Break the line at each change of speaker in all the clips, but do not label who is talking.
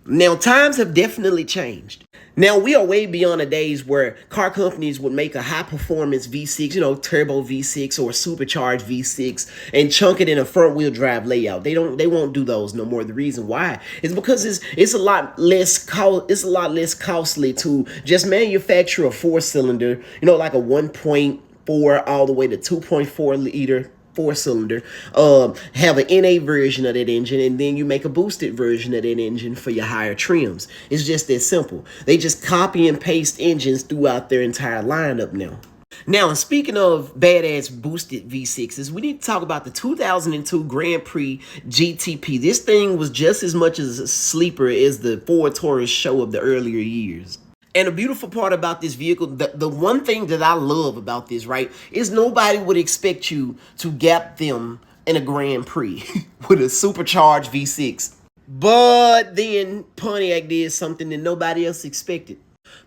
Now, times have definitely changed. Now, we are way beyond the days where car companies would make a high performance V6, turbo V6 or supercharged V6 and chunk it in a front wheel drive layout. They won't do those no more. The reason why is because it's a lot less costly to just manufacture a 4-cylinder, like a 1.4 all the way to 2.4 liter 4-cylinder, have an NA version of that engine, and then you make a boosted version of that engine for your higher trims. It's just that simple. They just copy and paste engines throughout their entire lineup now. Now, and speaking of badass boosted V6s, we need to talk about the 2002 Grand Prix GTP. This thing was just as much as a sleeper as the Ford Taurus show of the earlier years. And the beautiful part about this vehicle, the one thing that I love about this, right, is nobody would expect you to gap them in a Grand Prix with a supercharged V6. But then Pontiac did something that nobody else expected.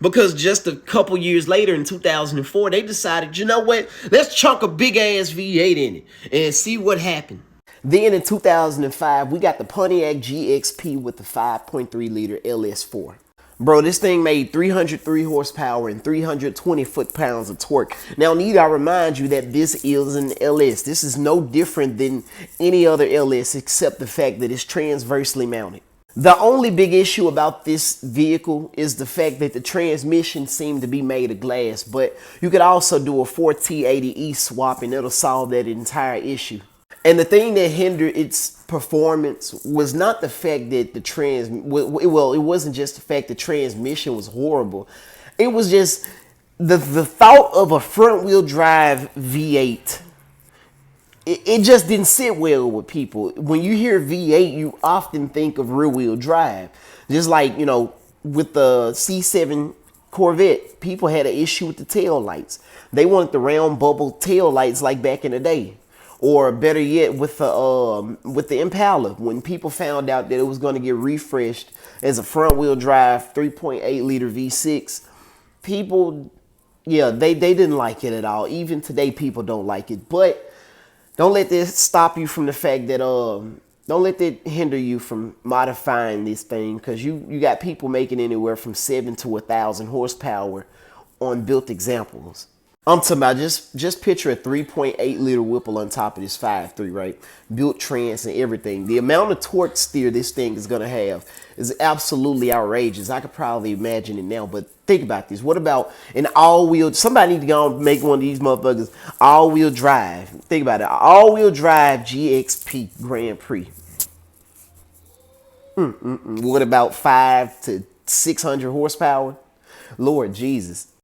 Because just a couple years later in 2004, they decided, you know what, let's chunk a big ass V8 in it and see what happened. Then in 2005, we got the Pontiac GXP with the 5.3 liter LS4. Bro, this thing made 303 horsepower and 320 foot-pounds of torque. Now, need I remind you that this is an LS. This is no different than any other LS except the fact that it's transversely mounted. The only big issue about this vehicle is the fact that the transmission seemed to be made of glass, but you could also do a 4T80E swap and it'll solve that entire issue. And the thing that hindered its performance was not the fact that it wasn't just the fact the transmission was horrible. It was just the thought of a front wheel drive V8. It just didn't sit well with people. When you hear V8, you often think of rear wheel drive. Just like, with the C7 Corvette, people had an issue with the tail lights. They wanted the round bubble tail lights like back in the day. Or better yet, with the Impala, when people found out that it was going to get refreshed as a front-wheel drive 3.8 liter V6, people, they didn't like it at all. Even today, people don't like it. But don't let this stop you from the fact that don't let that hinder you from modifying this thing, because you got people making anywhere from 7 to 1,000 horsepower on built examples. I'm talking about just picture a 3.8 liter Whipple on top of this 5.3, right? Built trans and everything. The amount of torque steer this thing is gonna have is absolutely outrageous. I could probably imagine it now, but think about this. What about an all-wheel? Somebody need to go and make one of these motherfuckers all-wheel drive. Think about it. All-wheel drive GXP Grand Prix. What about 5 to 600 horsepower? Lord Jesus.